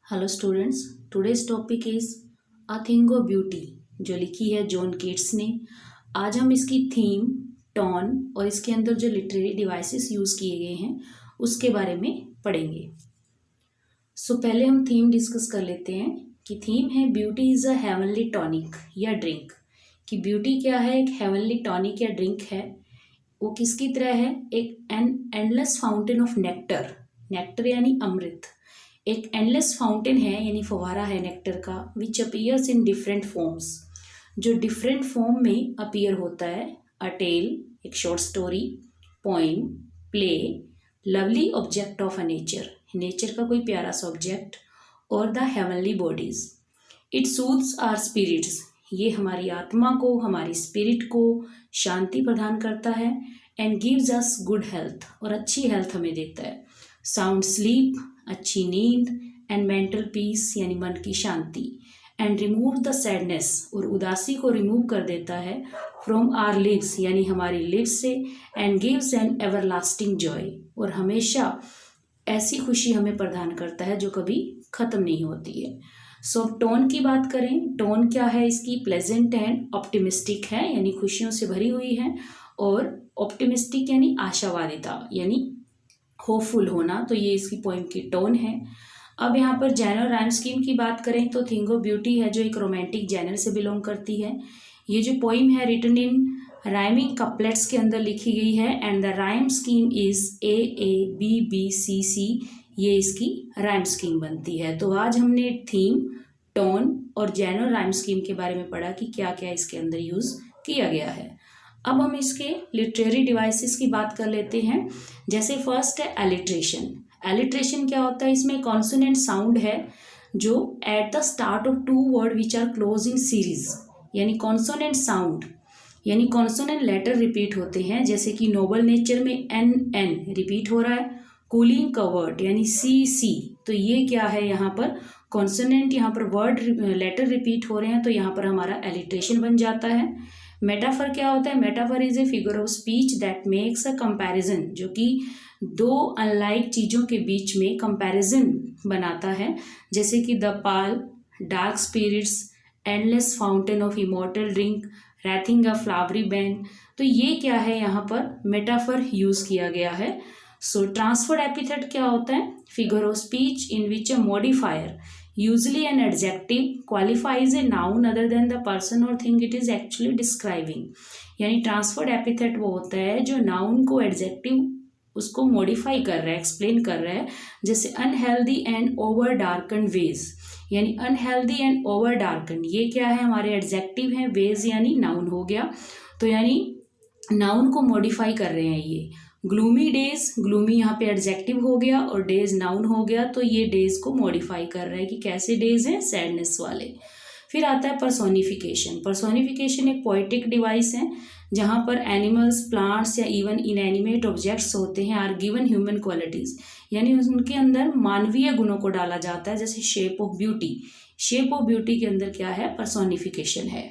Hello students, today's topic is a thing of beauty, जो लिखी है जॉन केट्स ने। आज हम इसकी थीम, टोन और इसके अंदर जो लिटरेरी डिवाइसेस यूज़ किए गए हैं उसके बारे में पढ़ेंगे। पहले हम थीम डिस्कस कर लेते हैं कि थीम है beauty is a heavenly tonic या ड्रिंक। कि ब्यूटी क्या है? एक हेवनली टॉनिक या ड्रिंक है। वो किसकी तरह है? एक endless fountain of nectar. Nectar यानी अमृत। एक एंडलेस फाउंटेन है यानी फवारा है नेक्टर का, which appears in different forms, जो डिफरेंट फॉर्म में अपीयर होता है। अ टेल, एक short story, poem, play, lovely object of a nature, nature का कोई प्यारा सा ऑब्जेक्ट, और the heavenly bodies. It soothes our spirits, ये हमारी आत्मा को, हमारी स्पिरिट को शांति प्रदान करता है। And gives us good health, और अच्छी हेल्थ हमें देता है। साउंड स्लीप, अच्छी नींद, एंड मेंटल पीस यानी मन की शांति। एंड रिमूव द सैडनेस, और उदासी को रिमूव कर देता है फ्रॉम आवर लिव्स यानी हमारी लिव्स से। And gives an everlasting Joy, और हमेशा ऐसी खुशी हमें प्रदान करता है जो कभी खत्म नहीं होती है। अब टोन की बात करें, टोन क्या है इसकी? प्लेजेंट एंड ऑप्टिमिस्टिक है, यानी खुशियों से भरी हुई है। और ऑप्टिमिस्टिक यानी आशावादिता, यानी होपफुल होना। तो ये इसकी पोइम की टोन है। अब यहाँ पर जैनर राइम स्कीम की बात करें तो थिंग ऑफ ब्यूटी है, जो एक रोमांटिक जैनर से बिलोंग करती है। ये जो पोइम है रिटन इन राइमिंग कपलेट्स के अंदर लिखी गई है। And the rhyme scheme is AABBCC, ये इसकी राइम स्कीम बनती है। तो आज हमने थीम, टोन और जैनर राइम स्कीम के बारे में पढ़ा कि क्या क्या इसके अंदर यूज किया गया है। अब हम इसके लिटरेरी डिवाइसेस की बात कर लेते हैं। जैसे फर्स्ट है एलिट्रेशन। एलिट्रेशन क्या होता है? इसमें कॉन्सोनेंट साउंड है जो at the start of two word which are close in series, यानी कॉन्सोनेंट साउंड यानी कॉन्सोनेंट लेटर रिपीट होते हैं। जैसे कि नोबल नेचर में NN रिपीट हो रहा है। कूलिंग कवर्ट यानी CC, तो ये क्या है? यहाँ पर कॉन्सोनेंट, यहाँ पर वर्ड लेटर रिपीट हो रहे हैं, तो यहाँ पर हमारा एलिट्रेशन बन जाता है। मेटाफर क्या होता है? Metaphor is a figure of speech that makes a comparison, जो कि दो अनलाइक चीज़ों के बीच में कंपैरिजन बनाता है। जैसे कि the pall, dark spirits, endless fountain of immortal drink, wreathing a flowery band. तो ये क्या है? यहाँ पर मेटाफर यूज किया गया है। ट्रांसफर्ड एपिथेट क्या होता है? Figure of speech in which a modifier, usually an adjective, qualifies a noun other than the person or thing it is actually describing। यानी ट्रांसफर्ड एपिथेट वो होता है जो नाउन को एडजेक्टिव उसको मॉडिफाई कर रहा है, एक्सप्लेन कर रहा है। जैसे unhealthy and over darken ways, यानी अनहेल्दी एंड ओवर डार्कन, ये क्या है? हमारे एडजेक्टिव है। वेज यानी नाउन हो गया, तो यानी नाउन को मॉडिफाई कर रहे हैं ये। ग्लूमी डेज, ग्लूमी यहाँ पे एडजेक्टिव हो गया और डेज नाउन हो गया, तो ये डेज को मॉडिफाई कर रहा है कि कैसे डेज हैं? सैडनेस वाले। फिर आता है पर्सोनिफिकेशन। पर्सोनिफिकेशन एक पोएटिक डिवाइस है जहाँ पर एनिमल्स, प्लांट्स या इवन इनएनिमेट ऑब्जेक्ट्स होते हैं आर गिवन ह्यूमन क्वालिटीज, यानी उनके अंदर मानवीय गुणों को डाला जाता है। जैसे shape of beauty, shape of beauty के अंदर क्या है? पर्सोनिफिकेशन है।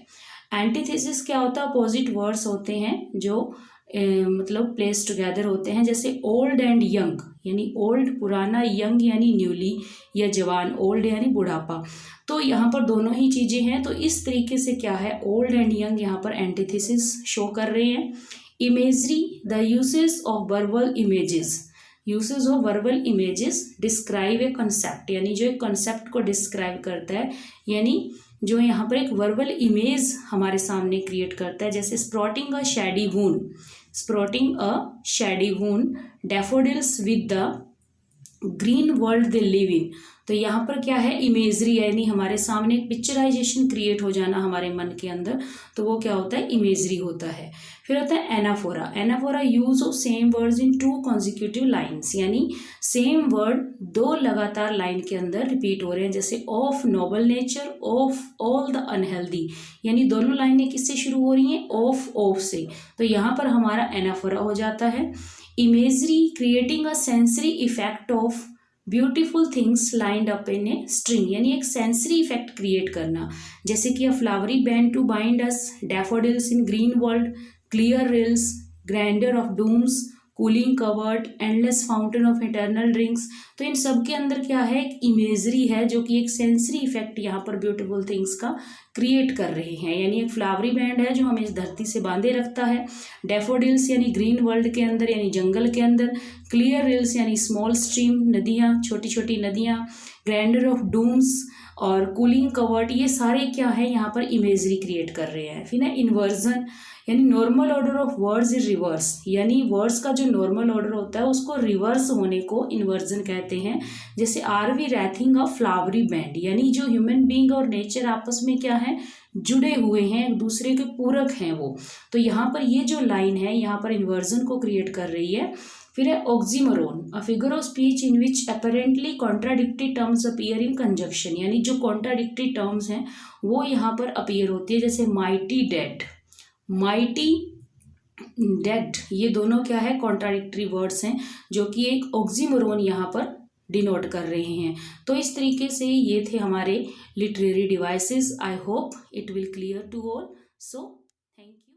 एंटीथेसिस क्या होता है? अपोजिट वर्ड्स होते हैं जो मतलब प्लेस टुगेदर होते हैं। जैसे ओल्ड एंड यंग, यानी ओल्ड पुराना, यंग यानी न्यूली या जवान, ओल्ड यानी बुढ़ापा। तो यहाँ पर दोनों ही चीज़ें हैं। तो इस तरीके से क्या है? ओल्ड एंड यंग यहाँ पर एंटीथेसिस शो कर रहे हैं। Imagery, the usage of verbal images, usage of verbal images describe A concept, यानी जो एक कंसेप्ट को डिस्क्राइब करता है, यानी जो यहाँ पर एक वर्बल इमेज हमारे सामने क्रिएट करता है। जैसे sprouting a shady boon, sprouting a shady boon, daffodils with the green world they live in. तो यहाँ पर क्या है? इमेजरी, यानी हमारे सामने एक पिक्चराइजेशन क्रिएट हो जाना हमारे मन के अंदर, तो वो क्या होता है? इमेजरी होता है। फिर होता है anaphora. Anaphora use of same words in two consecutive lines, यानी सेम वर्ड दो लगातार लाइन के अंदर रिपीट हो रहे हैं। जैसे of noble nature, of all the unhealthy, यानी दोनों लाइनें किससे शुरू हो रही हैं? ऑफ से, तो यहाँ पर हमारा एनाफोरा हो जाता है। Imagery creating a sensory effect of beautiful things lined up in a string, यानी एक सेंसरी इफेक्ट क्रिएट करना। जैसे कि a flowery band to bind us, daffodils in green world, clear rills, grandeur of dooms, cooling covert, endless fountain of eternal drinks. तो इन सब के अंदर क्या है, एक इमेजरी है जो कि एक सेंसरी इफेक्ट यहाँ पर ब्यूटीफुल थिंग्स का क्रिएट कर रहे हैं। यानी एक फ्लावरी बैंड है जो हमें इस धरती से बांधे रखता है। डैफोडिल्स यानी ग्रीन वर्ल्ड के अंदर, यानी जंगल के अंदर। क्लियर रिल्स यानी स्मॉल स्ट्रीम, नदियाँ, छोटी छोटी नदियाँ। ग्रैंडर ऑफ डूम्स और कूलिंग कवर्ड, ये सारे क्या है यहाँ पर इमेजरी क्रिएट कर रहे हैं। फिर है इन्वर्जन, यानी normal order of words is reverse, यानी वर्ड्स का जो नॉर्मल ऑर्डर होता है उसको रिवर्स होने को इन्वर्जन कहते हैं। जैसे are we wreathing a flowery band, यानी जो ह्यूमन बीइंग और नेचर आपस में क्या है, जुड़े हुए हैं, एक दूसरे के पूरक हैं वो। तो यहाँ पर ये जो लाइन है यहाँ पर इन्वर्जन को क्रिएट कर रही है। फिर है oxymoron, a figure of speech in which apparently contradictory terms appear in conjunction, यानी जो कॉन्ट्राडिक्टरी टर्म्स हैं वो यहाँ पर अपीयर होती है। जैसे माइटी डेड, माइटी डेड, ये दोनों क्या है, कॉन्ट्राडिक्टरी वर्ड्स हैं जो कि एक ऑक्सीमोरोन यहाँ पर डिनोट कर रहे हैं। तो इस तरीके से ये थे हमारे literary devices. I hope it will clear to all. So thank you.